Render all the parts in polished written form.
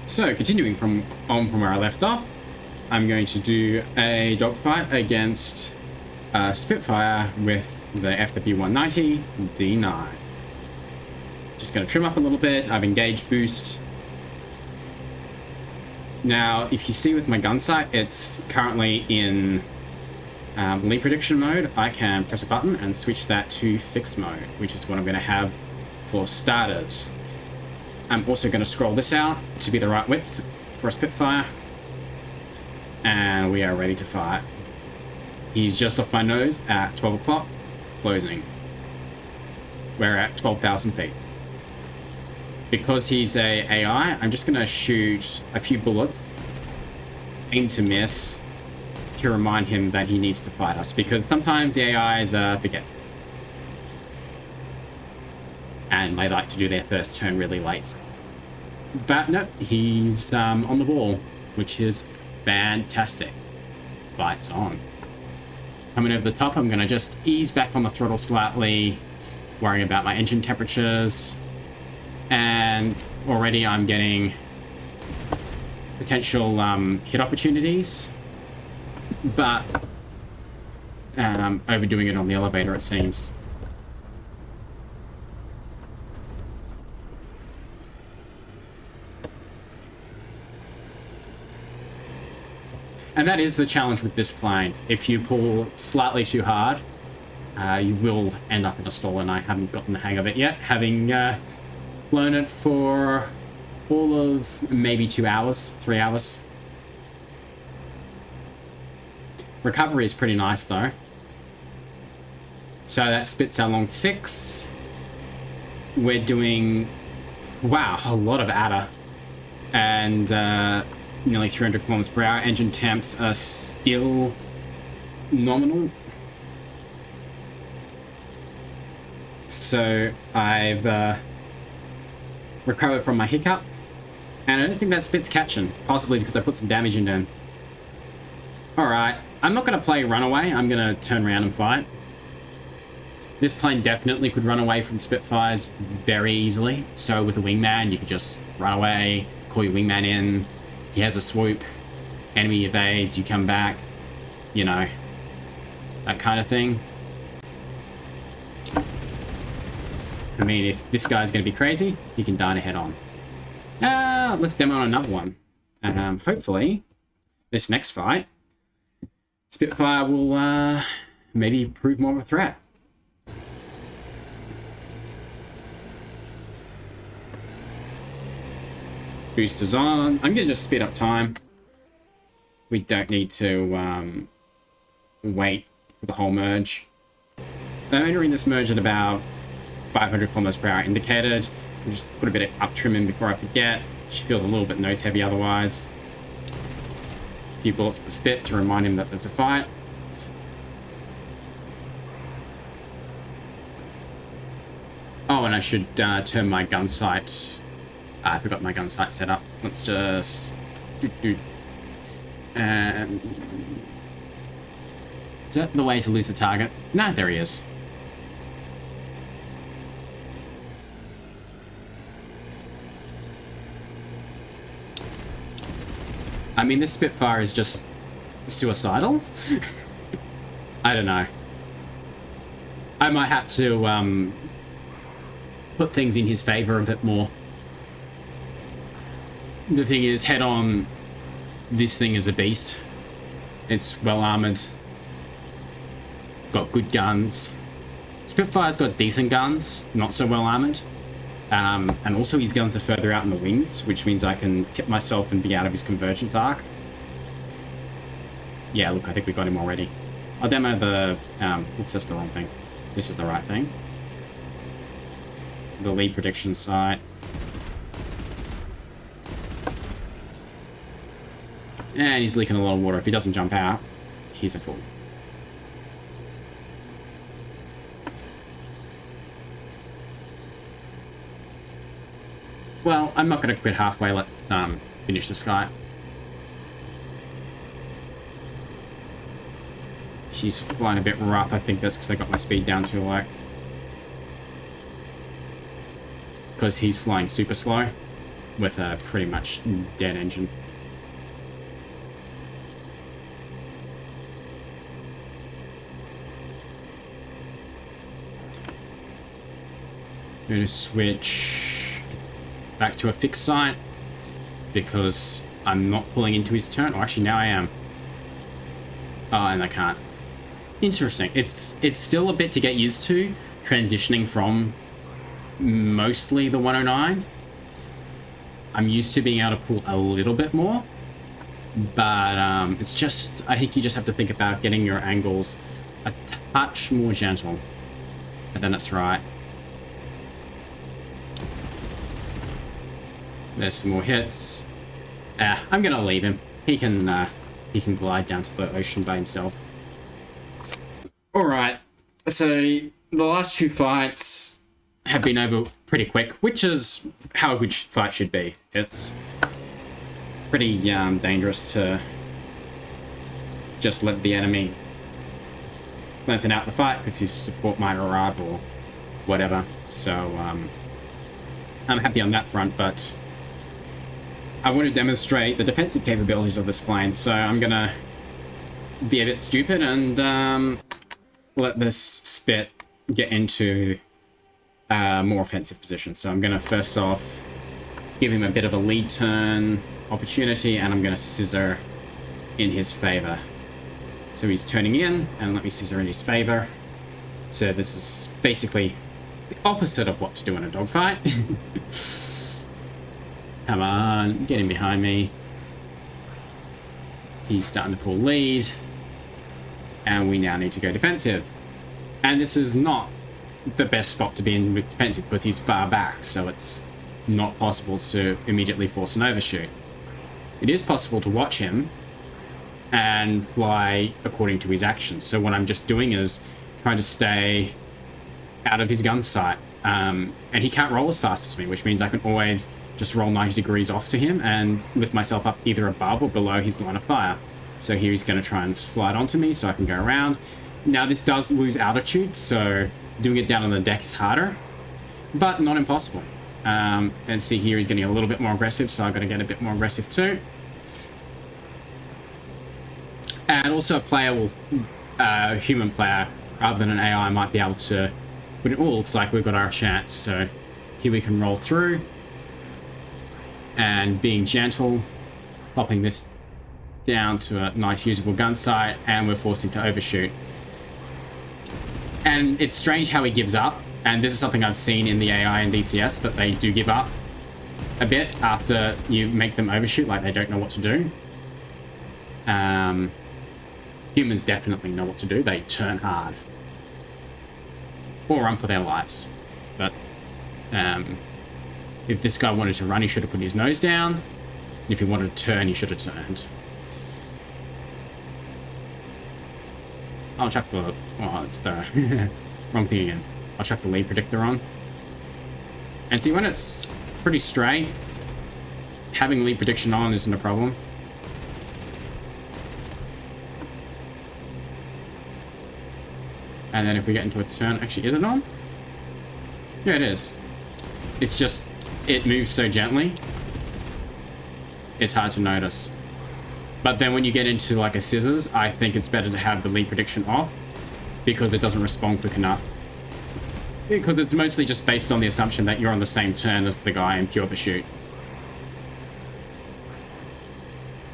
So, continuing from where I left off, I'm going to do a dogfight against Spitfire with the FW190 D-9. Just going to trim up a little bit. I've engaged boost. Now, if you see with my gun sight, it's currently in lead prediction mode. I can press a button and switch that to fixed mode, which is what I'm going to have for starters. I'm also going to scroll this out to be the right width for a Spitfire. And we are ready to fight. He's just off my nose at 12 o'clock, closing. We're at 12,000 feet. Because he's a AI, I'm just going to shoot a few bullets, aim to miss, to remind him that he needs to fight us. Because sometimes the AIs forget. And they like to do their first turn really late. But no, he's on the ball, which is fantastic. Lights on. Coming over the top, I'm going to just ease back on the throttle slightly, worrying about my engine temperatures. And already I'm getting potential hit opportunities, but overdoing it on the elevator, it seems. And that is the challenge with this plane. If you pull slightly too hard, you will end up in a stall, and I haven't gotten the hang of it yet, having flown it for all of maybe 2 hours, 3 hours. Recovery is pretty nice though. So that spits our long 6. We're doing, wow, a lot of ADA. And nearly 300 kilometers per hour. Engine temps are still nominal. So I've recovered from my hiccup, and I don't think that spit's catching, possibly because I put some damage in them. Alright, I'm not going to play runaway, I'm going to turn around and fight. This plane definitely could run away from Spitfires very easily, so with a wingman you could just run away, call your wingman in, he has a swoop, enemy evades, you come back, you know, that kind of thing. I mean, if this guy's going to be crazy, he can die head on. Let's demo on another one. Hopefully, this next fight, Spitfire will maybe prove more of a threat. Boosters on. I'm going to just speed up time. We don't need to wait for the whole merge. I'm entering this merge at about 500 kilometers per hour indicated. I'll just put a bit of up trim in before I forget. She feels a little bit nose heavy otherwise. A few bullets at the spit to remind him that there's a fight. Oh, and I should turn my gun sight. I forgot my gun sight set up. Let's just and is that the way to lose the target? No, there he is. I mean, this Spitfire is just suicidal. I don't know. I might have to put things in his favor a bit more. The thing is, head on, this thing is a beast. It's well armored. Got good guns. Spitfire's got decent guns, not so well armored. And also his guns are further out in the wings, which means I can tip myself and be out of his convergence arc. Yeah, look, I think we got him already. I'll demo the... oops, that's the wrong thing. This is the right thing. The lead prediction site. And he's leaking a lot of water. If he doesn't jump out, he's a fool. Well, I'm not going to quit halfway. Let's finish this guy. She's flying a bit rough. I think that's because I got my speed down too low. Because he's flying super slow. with a pretty much dead engine. I'm going to switch back to a fixed sight because I'm not pulling into his turn. Or actually, now I am. Oh, and I can't. Interesting. It's still a bit to get used to, transitioning from mostly the 109. I'm used to being able to pull a little bit more, but it's just, I think you just have to think about getting your angles a touch more gentle, and then it's right. There's some more hits. I'm gonna leave him. He can glide down to the ocean by himself. All right, so the last two fights have been over pretty quick, which is how a good fight should be. It's pretty dangerous to just let the enemy lengthen out the fight because his support might arrive or whatever. So I'm happy on that front, but I want to demonstrate the defensive capabilities of this plane, so I'm gonna be a bit stupid and let this Spit get into a more offensive position. So I'm gonna first off give him a bit of a lead turn opportunity, and I'm gonna scissor in his favor. So he's turning in, and let me scissor in his favor. So this is basically the opposite of what to do in a dogfight. Come on, get in behind me. He's starting to pull lead. And we now need to go defensive. And this is not the best spot to be in with defensive because he's far back, so it's not possible to immediately force an overshoot. It is possible to watch him and fly according to his actions. So what I'm just doing is trying to stay out of his gun sight. And he can't roll as fast as me, which means I can always just roll 90 degrees off to him and lift myself up either above or below his line of fire. So here he's going to try and slide onto me so I can go around. Now this does lose altitude, so doing it down on the deck is harder, but not impossible. And see here he's getting a little bit more aggressive, so I've got to get a bit more aggressive too. And also a player will, human player, rather than an AI, might be able to, but it all looks like we've got our chance. So here we can roll through and being gentle, popping this down to a nice usable gun sight, and we're forcing to overshoot. And it's strange how he gives up, and this is something I've seen in the AI and DCS, that they do give up a bit after you make them overshoot, like they don't know what to do. Humans definitely know what to do. They turn hard or run for their lives. But if this guy wanted to run, he should have put his nose down. And if he wanted to turn, he should have turned. I'll chuck the... Oh, it's the wrong thing again. I'll chuck the lead predictor on. And see, when it's pretty straight, having lead prediction on isn't a problem. And then if we get into a turn... Actually, is it on? Yeah, it is. It's just... It moves so gently. It's hard to notice. But then when you get into like a scissors, I think it's better to have the lead prediction off because it doesn't respond quick enough. Because it's mostly just based on the assumption that you're on the same turn as the guy in pure pursuit.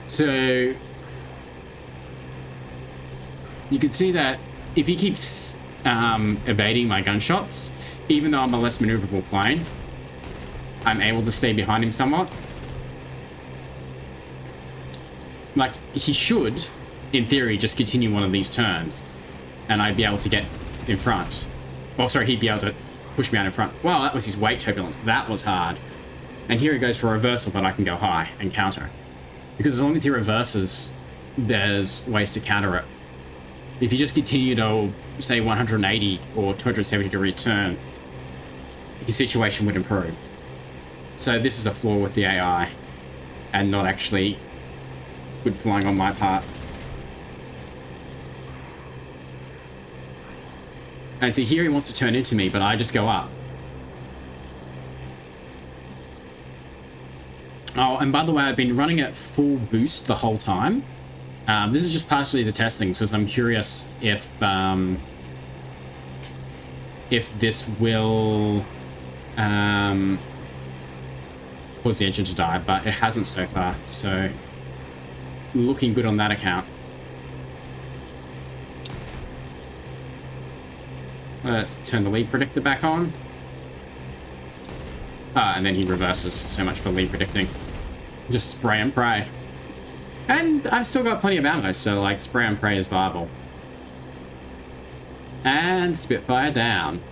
So you can see that if he keeps evading my gunshots, even though I'm a less maneuverable plane, I'm able to stay behind him somewhat. Like, he should, in theory, just continue one of these turns, and I'd be able to get in front. Well, sorry, he'd be able to push me out in front. Wow, that was his weight turbulence. That was hard. And here he goes for a reversal, but I can go high and counter. Because as long as he reverses, there's ways to counter it. If you just continue to, say, 180 or 270 degree turn, his situation would improve. So this is a flaw with the AI, and not actually good flying on my part. And see, here he wants to turn into me, but I just go up. Oh, and by the way, I've been running at full boost the whole time. This is just partially the testing, because I'm curious if this will cause the engine to die, but it hasn't so far, so looking good on that account. Let's turn the lead predictor back on. Ah, and then he reverses. So much for lead predicting. Just spray and pray. And I've still got plenty of ammo, so like spray and pray is viable. And Spitfire down.